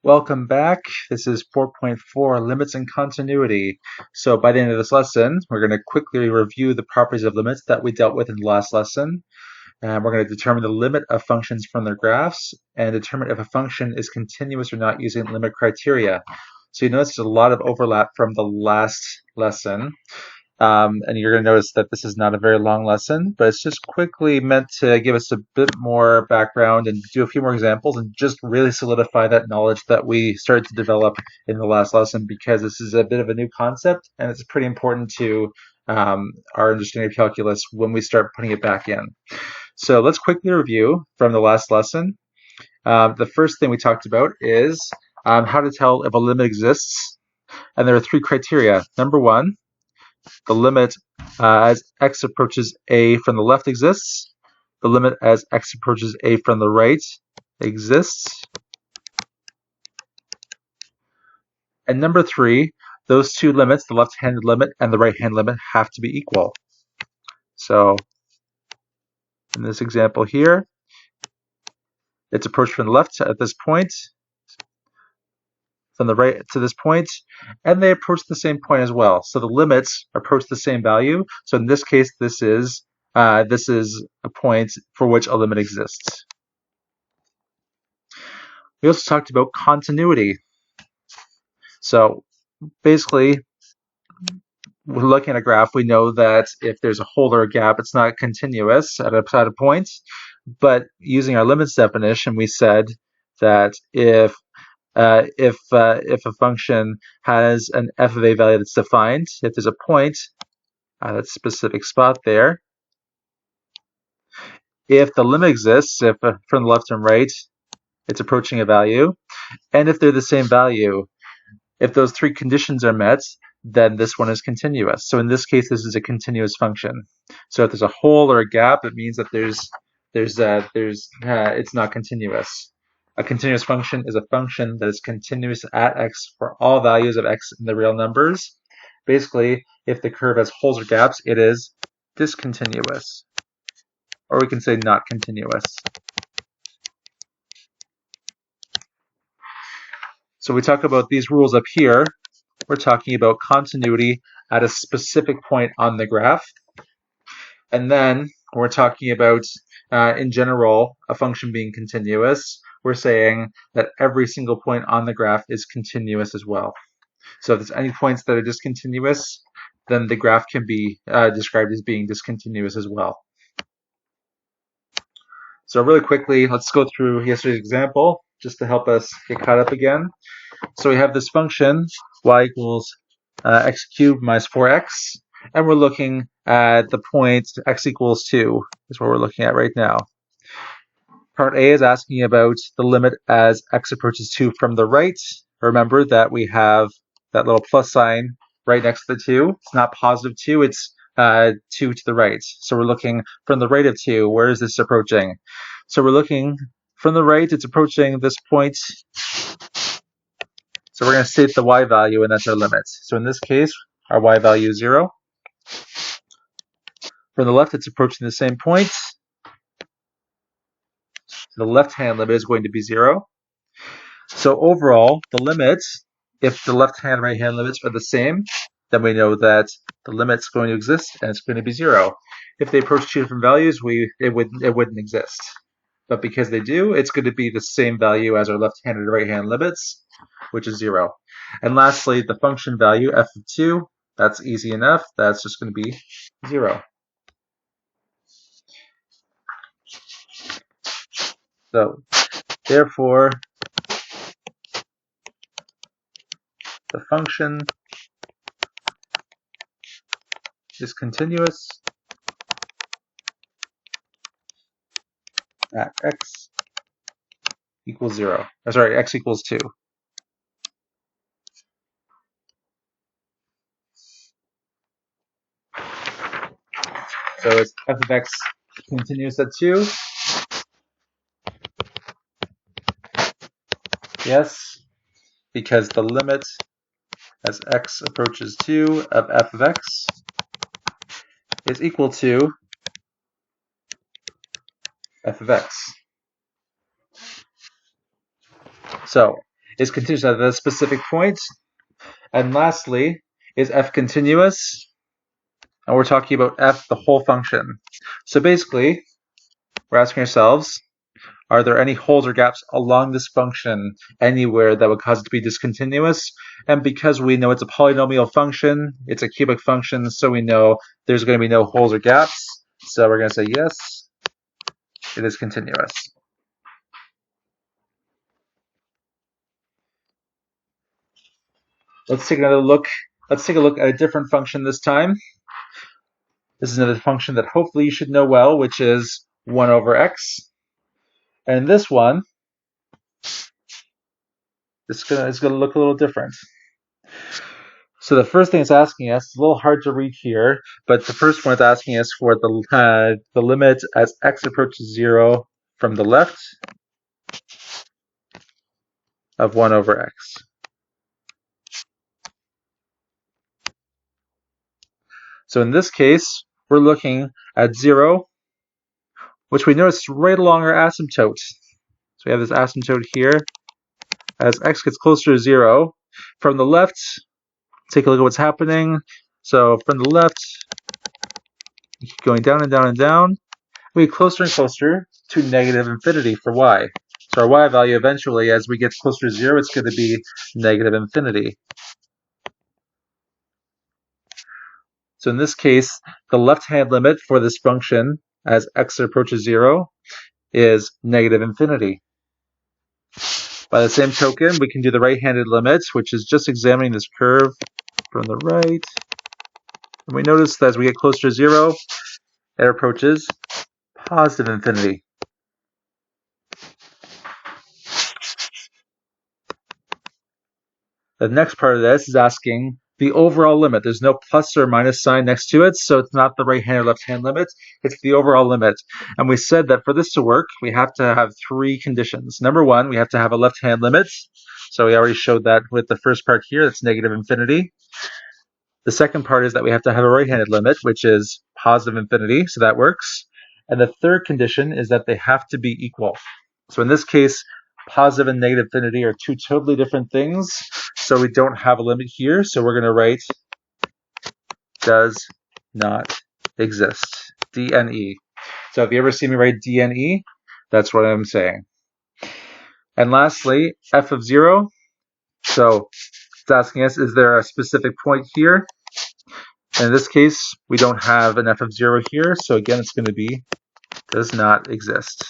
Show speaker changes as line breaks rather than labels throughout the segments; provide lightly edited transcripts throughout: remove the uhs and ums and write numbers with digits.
Welcome back. This is 4.4, Limits and Continuity. So by the end of this lesson, we're going to quickly review the properties of limits that we dealt with in the last lesson. And we're going to determine the limit of functions from their graphs and determine if a function is continuous or not using limit criteria. So you notice there's a lot of overlap from the last lesson. And you're going to notice that this is not a very long lesson, but it's just quickly meant to give us a bit more background and do a few more examples and just really solidify that knowledge that we started to develop in the last lesson, because this is a bit of a new concept and it's pretty important to our understanding of calculus when we start putting it back in. So let's quickly review from the last lesson. The first thing we talked about is how to tell if a limit exists. And there are three criteria. Number one, the limit as x approaches a from the left exists. The limit as x approaches a from the right exists. And number three, those two limits, the left-handed limit and the right-hand limit, have to be equal. So in this example here, it's approached from the left at this point, from the right to this point, and they approach the same point as well. So the limits approach the same value. So in this case, this is a point for which a limit exists. We also talked about continuity. So basically, we're looking at a graph. We know that if there's a hole or a gap, it's not continuous at a point. But using our limits definition, we said that if a function has an f of a value that's defined, if there's a point at a specific spot there, if the limit exists, if from the left and right, it's approaching a value, and if they're the same value, if those three conditions are met, then this one is continuous. So in this case, this is a continuous function. So if there's a hole or a gap, it means that it's not continuous. A continuous function is a function that is continuous at x for all values of x in the real numbers. Basically, if the curve has holes or gaps, it is discontinuous. Or we can say not continuous. So we talk about these rules up here. We're talking about continuity at a specific point on the graph. And then we're talking about, in general, a function being continuous. We're saying that every single point on the graph is continuous as well. So if there's any points that are discontinuous, then the graph can be described as being discontinuous as well. So really quickly, let's go through yesterday's example just to help us get caught up again. So we have this function, y equals x cubed minus 4x, and we're looking at the point x equals 2 is what we're looking at right now. Part A is asking about the limit as x approaches 2 from the right. Remember that we have that little plus sign right next to the 2. It's not positive 2, it's 2 to the right. So we're looking from the right of 2. Where is this approaching? So we're looking from the right, it's approaching this point. So we're going to state the y value, and that's our limit. So in this case, our y value is 0. From the left, it's approaching the same point. The left-hand limit is going to be 0. So overall, the limits, if the left-hand and right-hand limits are the same, then we know that the limit's going to exist and it's going to be 0. If they approach two different values, it wouldn't exist. But because they do, it's going to be the same value as our left-hand and right-hand limits, which is 0. And lastly, the function value, f of 2, that's easy enough. That's just going to be 0. So, therefore, the function is continuous at x equals 0. Or sorry, x equals 2. So it's f of x continuous at 2. Yes, because the limit as x approaches 2 of f of x is equal to f of x. So is continuous at a specific point. And lastly, is f continuous? And we're talking about f, the whole function. So basically, we're asking ourselves, are there any holes or gaps along this function anywhere that would cause it to be discontinuous? And because we know it's a polynomial function, it's a cubic function, so we know there's going to be no holes or gaps. So we're going to say yes, it is continuous. Let's take another look. Let's take a look at a different function this time. This is another function that hopefully you should know well, which is 1 over x. And this one, it's going to look a little different. So the first thing it's asking us, it's a little hard to read here, but the first one it's asking us for the limit as x approaches 0 from the left of 1 over x. So in this case, we're looking at 0, which we notice right along our asymptote. So we have this asymptote here. As x gets closer to 0, from the left, take a look at what's happening. So from the left, going down and down and down, we get closer and closer to negative infinity for y. So our y value eventually, as we get closer to 0, it's going to be negative infinity. So in this case, the left-hand limit for this function as x approaches 0 is negative infinity. By the same token, we can do the right-handed limit, which is just examining this curve from the right. And we notice that as we get closer to 0, it approaches positive infinity. The next part of this is asking the overall limit. There's no plus or minus sign next to it, so it's not the right-hand or left-hand limit. It's the overall limit. And we said that for this to work, we have to have 3 conditions. Number 1, we have to have a left-hand limit. So we already showed that with the first part here, that's negative infinity. The second part is that we have to have a right-handed limit, which is positive infinity, so that works. And the third condition is that they have to be equal. So in this case, positive and negative infinity are 2 totally different things, so we don't have a limit here, so we're going to write does not exist, DNE. So if you ever see me write DNE, that's what I'm saying. And lastly, f of 0. So it's asking us, is there a specific point here? And in this case, we don't have an f of 0 here, so again, it's going to be does not exist.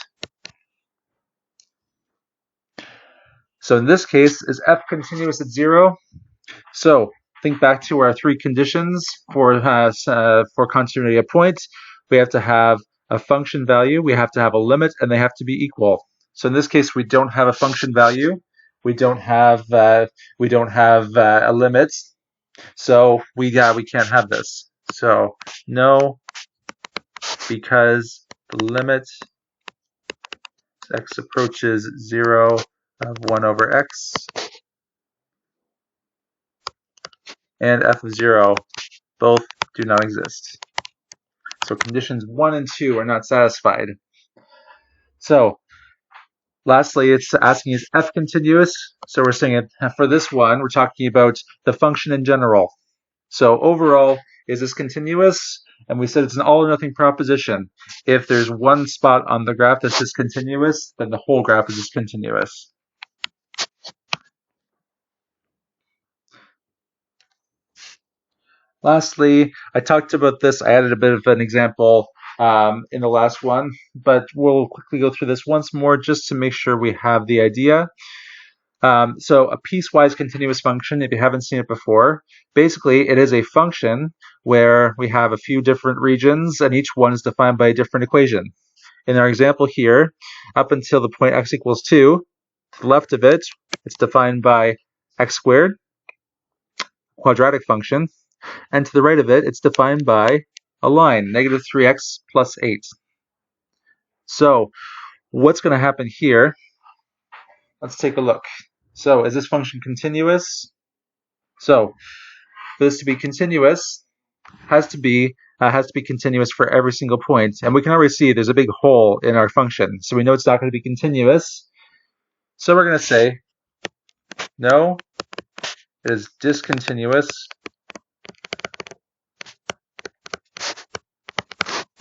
So in this case, is f continuous at 0? So think back to our 3 conditions for continuity at points. We have to have a function value, we have to have a limit, and they have to be equal. So in this case, we don't have a function value, we don't have a limit, so we can't have this. So no, because the limit x approaches 0 of 1 over x and f of 0 both do not exist. So conditions 1 and 2 are not satisfied. So lastly, it's asking is f continuous? So we're saying for this one, we're talking about the function in general. So overall, is this continuous? And we said it's an all or nothing proposition. If there's one spot on the graph that's discontinuous, then the whole graph is discontinuous. Lastly, I talked about this. I added a bit of an example in the last one, but we'll quickly go through this once more just to make sure we have the idea. So a piecewise continuous function, if you haven't seen it before, basically it is a function where we have a few different regions and each one is defined by a different equation. In our example here, up until the point x equals 2, to the left of it, it's defined by x squared, quadratic function, and to the right of it, it's defined by a line, negative 3x plus 8. So what's going to happen here? Let's take a look. So is this function continuous? So for this to be continuous, has to be continuous for every single point. And we can already see there's a big hole in our function. So we know it's not going to be continuous. So we're going to say No, it is discontinuous.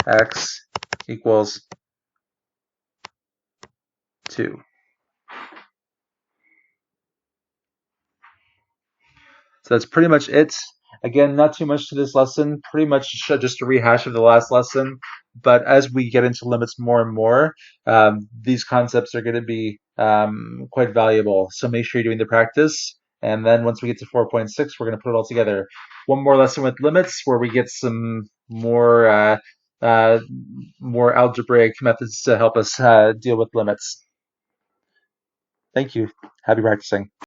X equals 2. So that's pretty much it. Again, not too much to this lesson, pretty much just a rehash of the last lesson. But as we get into limits more and more, these concepts are going to be quite valuable. So make sure you're doing the practice. And then once we get to 4.6, we're going to put it all together. One more lesson with limits where we get some more algebraic methods to help us deal with limits. Thank you. Happy practicing.